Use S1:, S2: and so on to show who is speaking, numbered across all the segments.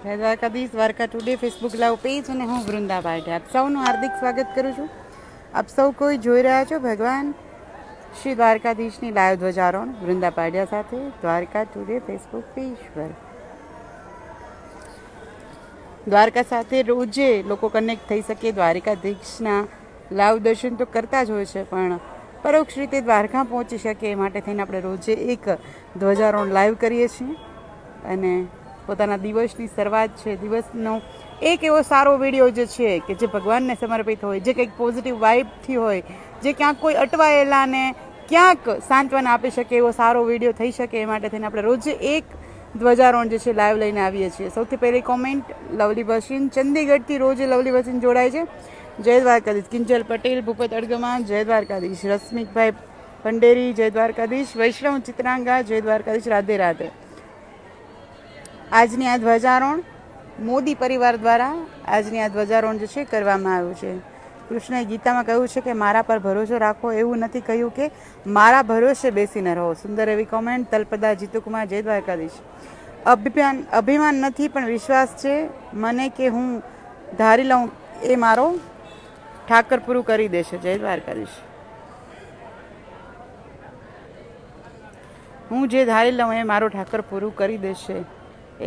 S1: જય Dwarkadhish Dwarka today Facebook live page અને હું વૃંદા પાર્ટી આપ સૌનું હાર્દિક સ્વાગત કરું છું. આપ સૌ કોઈ જોઈ રહ્યા છો ભગવાન શ્રી દ્વારકાધીશની લાઈવ ધ્વજારોહણ વૃંદા પાડિયા સાથે દ્વારકા ટુડે ફેસબુક પેજ પર. દ્વારકા સાથે રોજે લોકો કનેક્ટ થઈ શકે, દ્વારકાધીશના લાઈવ દર્શન તો કરતા જ હોય છે, પણ પરોક્ષ રીતે દ્વારકા પહોંચી શકે એ માટે થઈને આપણે રોજે એક ધ્વજારોહણ લાઈવ કરીએ છીએ અને પોતાના દિવસની શરૂઆત છે, દિવસનો એક એવો સારો વિડીયો જે છે કે જે ભગવાનને સમર્પિત હોય, જે કંઈક પોઝિટિવ વાઇબથી હોય, જે ક્યાંક કોઈ અટવાયેલાને ક્યાંક સાંત્વના આપી શકે એવો સારો વિડીયો થઈ શકે એ માટે થઈને આપણે રોજ એક ધ્વજારોહણ જે છે લાઈવ લઈને આવીએ છીએ. સૌથી પહેલી કોમેન્ટ લવલી વસીન ચંદીગઢથી રોજ લવલી વસીન જોડાય છે. જય દ્વારકાધીશ. કિંજલ પટેલ, ભૂપત અડગમા, જય દ્વારકાધીશ. રશ્મિકભાઈ પંડેરી, જય દ્વારકાધીશ. વૈષ્ણવ ચિત્રાંગા, જય દ્વારકાધીશ. રાધે રાધે. આજની આ ધ્વજારોહણ મોદી પરિવાર દ્વારા આજની આ ધ્વજારોહણ જે છે કરવામાં આવ્યું છે. કૃષ્ણએ ગીતામાં કહ્યું છે કે મારા પર ભરોસો રાખો, એવું નથી કહ્યું કે મારા ભરોસે બેસીને રહો. સુંદર એવી કોમેન્ટ તલપદા જીતુકુમાર, જય દ્વારકાધીશ. અભિમાન નથી પણ વિશ્વાસ છે મને કે હું ધારી લઉં એ મારો ઠાકર પૂરું કરી દેશે. જય દ્વારકાધીશ. હું જે ધારી લઉં એ મારો ઠાકર પૂરું કરી દેશે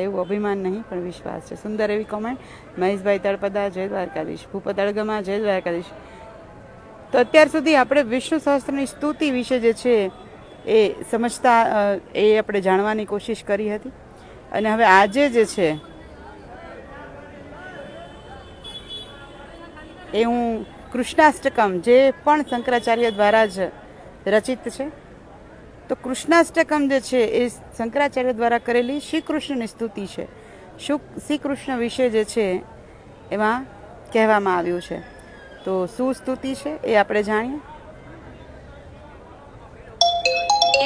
S1: એવું અભિમાન નહીં પણ વિશ્વાસ છે. સુંદર એવી કોમેન્ટ મહેશભાઈ તળપદા, જય દ્વારકાધીશ. ભૂપત અડગમા, જય દ્વારકાધીશ. તો અત્યાર સુધી આપણે વિષ્ણુ સહસ્ત્રની સ્તુતિ વિશે જે છે એ સમજતા એ આપણે જાણવાની કોશિશ કરી હતી અને હવે આજે જે છે એ હું કૃષ્ણાષ્ટકમ જે પણ શંકરાચાર્ય દ્વારા જ રચિત છે, તો કૃષ્ણાષ્ટકમ જે છે એ શંકરાચાર્ય દ્વારા કરેલી શ્રી કૃષ્ણની સ્તુતિ છે. શ્રી કૃષ્ણ વિશે જે છે એમાં કહેવામાં આવ્યું છે. તો શું સ્તુતિ છે એ આપણે જાણીએ.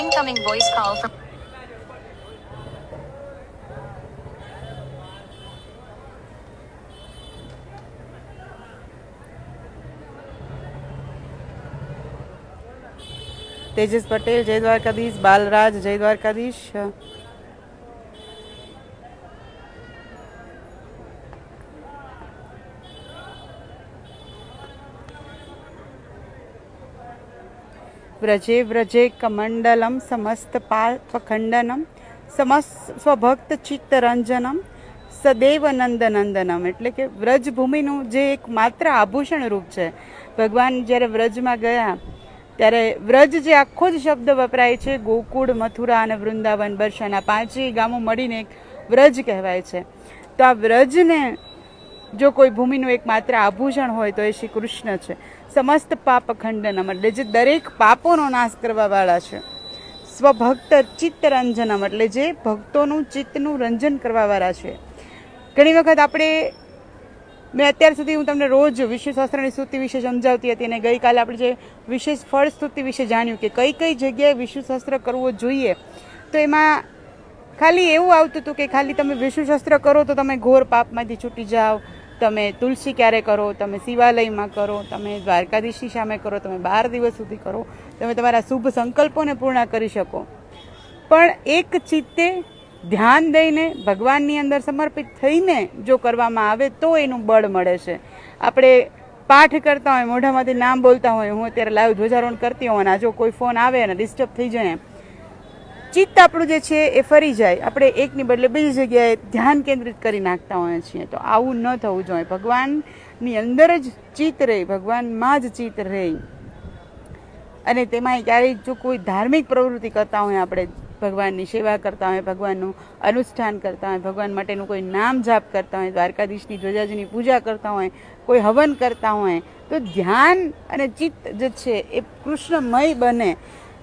S2: Incoming voice call from
S1: Tejas Patel, જય દ્વારકાધીશ. બાલરાજ, જય દ્વારકાધીશ. વ્રજે વ્રજે કમંડલમ સમસ્ત પાપખંડનમ સ્વભક્ત ચિત્તરંજનમ સદૈવ નંદનંદનમ. એટલે કે વ્રજભૂમિનું જે એક માત્ર આભૂષણ રૂપ છે. ભગવાન જ્યારે વ્રજમાં ગયા ત્યારે વ્રજ જે આખો જ શબ્દ વપરાય છે, ગોકુળ, મથુરા અને વૃંદાવન, બર્ષાના પાંચેય ગામો મળીને એક વ્રજ કહેવાય છે. તો આ વ્રજને જો કોઈ ભૂમિનું એક માત્ર આભૂષણ હોય તો એ શ્રી કૃષ્ણ છે. સમસ્ત પાપ ખંડનમ એટલે જે દરેક પાપોનો નાશ કરવા વાળા છે. સ્વભક્ત ચિત્તરંજનમ એટલે જે ભક્તોનું ચિત્તનું રંજન કરવા વાળા છે. ઘણી વખત મેં અત્યાર સુધી હું તમને રોજ વિષ્ણુ સહસ્ત્રની સ્તુતિ વિશે સમજાવતી હતી અને ગઈકાલે આપણે જે વિશેષ ફળ સ્તુતિ વિશે જાણ્યું કે કઈ કઈ જગ્યાએ વિષ્ણુ સહસ્ત્ર કરવો જોઈએ, તો એમાં ખાલી એવું આવતું હતું કે ખાલી તમે વિષ્ણુ સહસ્ત્ર કરો તો તમે ઘોર પાપમાંથી છૂટી જાઓ, તમે તુલસી ક્યારે કરો, તમે શિવાલયમાં કરો, તમે દ્વારકાધીશની સામે કરો, તમે 12 દિવસ સુધી કરો, તમે તમારા શુભ સંકલ્પોને પૂર્ણ કરી શકો. પણ એક ચિત્તે ધ્યાન દઈને ભગવાનની અંદર સમર્પિત થઈને જો કરવામાં આવે તો એનું બળ મળે છે. આપણે પાઠ કરતા હોય, મોઢામાંથી નામ બોલતા હોય, હું અત્યારે લાઈવ ધ્વજારોહણ કરતી હોઉં અને જો કોઈ ફોન આવે અને ડિસ્ટર્બ થઈ જાય, ચિત્ત આપણું જે છે એ ફરી જાય, આપણે એકની બદલે બીજી જગ્યાએ ધ્યાન કેન્દ્રિત કરી નાખતા હોઈએ છીએ. તો આવું ન થવું જોઈએ. ભગવાનની અંદર જ ચિત્ત રહે, ભગવાનમાં જ ચિત્ત રહે. અને તેમાં ક્યારેય જો કોઈ ધાર્મિક પ્રવૃત્તિ કરતા હોય, આપણે ભગવાનની સેવા કરતા હોય, ભગવાનનું અનુષ્ઠાન કરતા હોય, ભગવાન માટેનું કોઈ નામ જાપ કરતા હોય, દ્વારકાધીશની ધ્વજાજીની પૂજા કરતા હોય, કોઈ હવન કરતા હોય, તો ધ્યાન અને ચિત્ત જે છે એ કૃષ્ણમય બને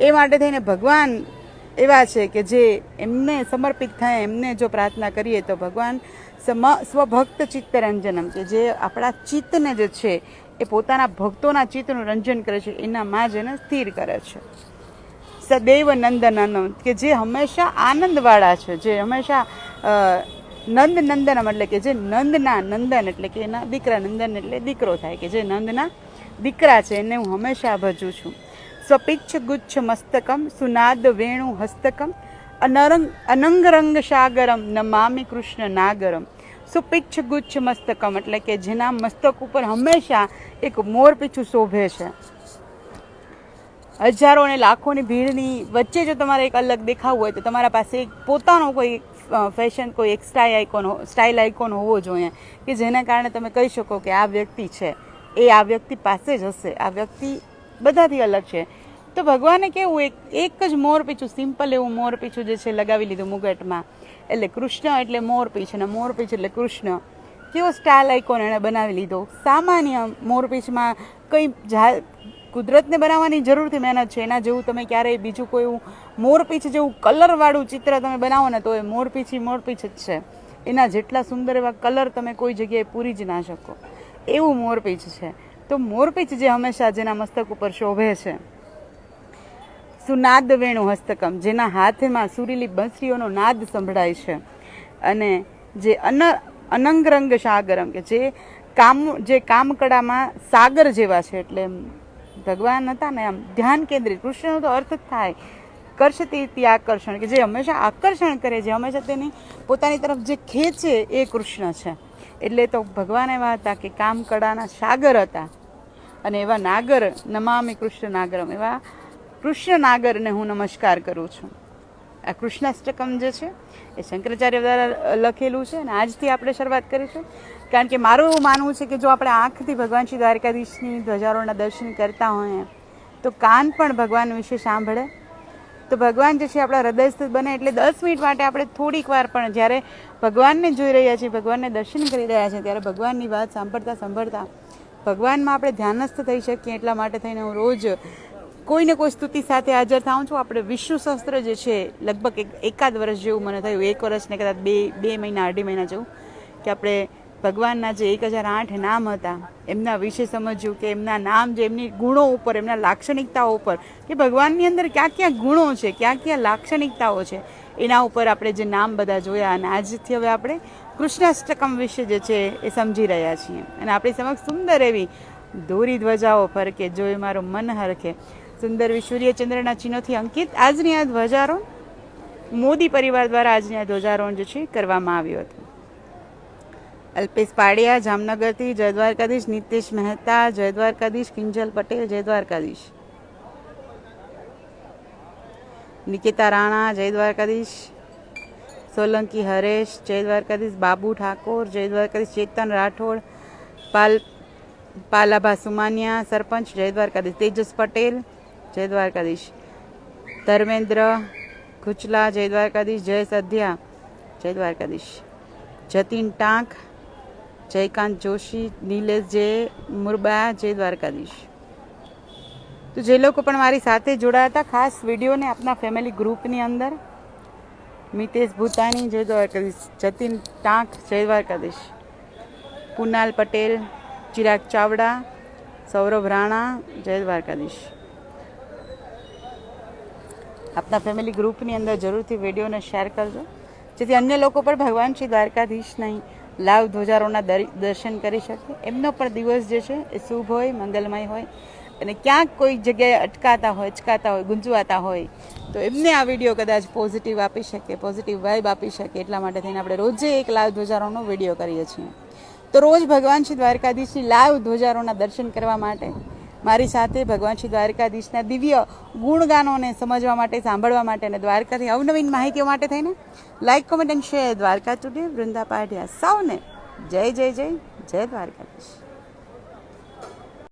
S1: એ માટે થઈને ભગવાન એવા છે કે જે એમને સમર્પિત થાય, એમને જો પ્રાર્થના કરીએ તો ભગવાન સ્વભક્ત ચિત્તરંજનમ છે, જે આપણા ચિત્તને જે છે એ પોતાના ભક્તોના ચિત્તનું રંજન કરે છે, એનામાં જ એને સ્થિર કરે છે. સદૈવ નંદનમ કે જે હંમેશા આનંદવાળા છે, જે હંમેશા નંદનંદનમ એટલે કે જે નંદના નંદન એટલે કે એના દીકરા, નંદન એટલે દીકરો થાય, કે જે નંદના દીકરા છે એને હું હંમેશા ભજું છું. સ્વપિચ્છ ગુચ્છ મસ્તકમ સુનાદ વેણુ હસ્તકમ અનંગરંગ સાગરમ નમામિ કૃષ્ણ નાગરમ. સુપિચ્છ ગુચ્છ મસ્તકમ એટલે કે જેના મસ્તક ઉપર હંમેશા એક મોરપીછું શોભે છે. હજારો અને લાખોની ભીડની વચ્ચે જો તમારે એક અલગ દેખાવું હોય તો તમારા પાસે એક પોતાનો કોઈ ફેશન, કોઈ એક સ્ટાઇલ આઇકોન હોવો જોઈએ કે જેના કારણે તમે કહી શકો કે આ વ્યક્તિ છે એ આ વ્યક્તિ પાસે જ હશે, આ વ્યક્તિ બધાથી અલગ છે. તો ભગવાને કેવું એક જ મોરપીછું, સિમ્પલ એવું મોરપીછું જે છે લગાવી લીધું મુગટમાં. એટલે કૃષ્ણ એટલે મોરપીછ અને મોરપીછ એટલે કૃષ્ણ. કેવો સ્ટાઇલ આઇકોન એણે બનાવી લીધો. સામાન્ય મોરપીછમાં કંઈ કુદરતને બનાવવાની જરૂરથી મહેનત છે. એના જેવું તમે ક્યારેય બીજું કોઈ મોરપીછ જેવું કલરવાળું ચિત્ર તમે બનાવો ને તો એ મોરપીછ જ છે. એના જેટલા સુંદર એવા કલર તમે કોઈ જગ્યાએ પૂરી જ ના શકો એવું મોરપીછ છે. તો મોરપીછ જે હંમેશા જેના મસ્તક ઉપર શોભે છે. સુનાદ વેણુ હસ્તકમ જેના હાથમાં સુરીલી બંસરીઓનો નાદ સંભળાય છે. અને જે અનંગરંગ સાગરમ કે જે કામકળામાં સાગર જેવા છે. એટલે ભગવાન હતા ને આમ ધ્યાન કેન્દ્રિત. કૃષ્ણનો તો અર્થ જ થાય કર્ષતી આકર્ષણ કે જે હંમેશા આકર્ષણ કરે, જે હંમેશા તેની પોતાની તરફ જે ખેંચે એ કૃષ્ણ છે. એટલે તો ભગવાન એવા હતા કે કામકળાના સાગર હતા. અને એવા નાગર નમામિ કૃષ્ણ નાગરમ, એવા કૃષ્ણ નાગરને હું નમસ્કાર કરું છું. આ કૃષ્ણાષ્ટકમ જે છે એ શંકરાચાર્ય દ્વારા લખેલું છે અને આજથી આપણે શરૂઆત કરીશું. કારણ કે મારું એવું માનવું છે કે જો આપણે આંખથી ભગવાન શ્રી દ્વારકાધીશની ધ્વજારોના દર્શન કરતા હોઈએ તો કાન પણ ભગવાન વિશે સાંભળે તો ભગવાન જે છે આપણા હૃદયસ્થ બને. એટલે 10 મિનિટ માટે આપણે થોડીક વાર પણ જ્યારે ભગવાનને જોઈ રહ્યા છીએ, ભગવાનને દર્શન કરી રહ્યા છીએ ત્યારે ભગવાનની વાત સાંભળતા ભગવાનમાં આપણે ધ્યાનસ્થ થઈ શકીએ. એટલા માટે થઈને હું રોજ કોઈ ને કોઈ સ્તુતિ સાથે હાજર થાઉં છું. આપણે વિષ્ણુ સહસ્ત્ર જે છે લગભગ એકાદ વર્ષ જેવું મને થયું, 1 વર્ષ ને કદાચ બે મહિના 2.5 મહિના જેવું, કે આપણે ભગવાનના જે 1008 નામ હતા એમના વિશે સમજ્યું કે એમના નામ જે એમની ગુણો ઉપર, એમના લાક્ષણિકતાઓ ઉપર, કે ભગવાનની અંદર ક્યાં ક્યાં ગુણો છે, ક્યાં ક્યાં લાક્ષણિકતાઓ છે, એના ઉપર આપણે જે નામ બધા જોયા. અને આજથી હવે આપણે કૃષ્ણાષ્ટકમ વિશે જે છે એ સમજી રહ્યા છીએ. અને આપણી સમક્ષ સુંદર એવી દોરી ધ્વજાઓ ફરકે જોઈ મારું મન હરખે. સુંદર એવી સૂર્યચંદ્રના ચિહ્નોથી અંકિત આજની આ ધ્વજારોહણ મોદી પરિવાર દ્વારા આજની આ ધ્વજારોહણ જે છે કરવામાં આવ્યું હતું. અલ્પેશ પાડિયા જામનગરથી, જય દ્વારકાધીશ. નીતેશ મહેતા જય દ્વારકાધીશ. કિંજલ પટેલ જય દ્વારકાધીશ. નિકેતા રાણા જય દ્વારકાધીશ. સોલંકી હરેશ જય દ્વારકાધીશ. બાબુ ઠાકોર જય દ્વારકાધીશ. ચેતન રાઠોડ, પાલાભા સુમાનિયા સરપંચ જય દ્વારકાધીશ. તેજસ પટેલ જય દ્વારકાધીશ. ધર્મેન્દ્ર ગુચલા જય દ્વારકાધીશ. જય સધ્યા જય દ્વારકાધીશ. જતીન ટાંક, જયકાંત જોશી, નિલેશ જે મુરબા જય દ્વારકાધીશ. તો જે લોકો પણ મારી સાથે જોડાયા હતા ખાસ વિડીયોને આપના ફેમિલી ગ્રુપની અંદર, મિતેશ ભૂતાણી જય દ્વારકાધીશ. જતીન ટાંક જય દ્વારકાધીશ. પુનાલ પટેલ, ચિરાગ ચાવડા, સૌરભ રાણા જય દ્વારકાધીશ. આપના ફેમિલી ગ્રુપની અંદર જરૂરથી વિડીયોને શેર કરજો જેથી અન્ય લોકો પણ ભગવાન શ્રી દ્વારકાધીશના લાવ ધ્વજારોના દર્શન કરી શકે. એમનો પણ દિવસ જે છે એ શુભ હોય, મંગલમય હોય. અને ક્યાંક કોઈ જગ્યાએ અટકાતા હોય, ગુંજવાતા હોય તો એમને આ વિડીયો કદાચ પોઝિટિવ આપી શકે, પોઝિટિવ વાઇબ આપી શકે. એટલા માટે થઈને આપણે રોજે એક લાવ ધ્વજારોનો વિડીયો કરીએ છીએ. તો રોજ ભગવાન શ્રી દ્વારકાધીશની લાવ ધ્વજારોના દર્શન કરવા માટે મારી સાથે ભગવાન શ્રી દ્વારકાધીશના દિવ્ય ગુણગાનોને સમજવા માટે, સાંભળવા માટે અને દ્વારકાથી અવનવીન માહિતીઓ માટે થઈને like, comment and share. Dwarka today Vrunda Patiya. સૌને જય જય જય જય દ્વારકાધીશ.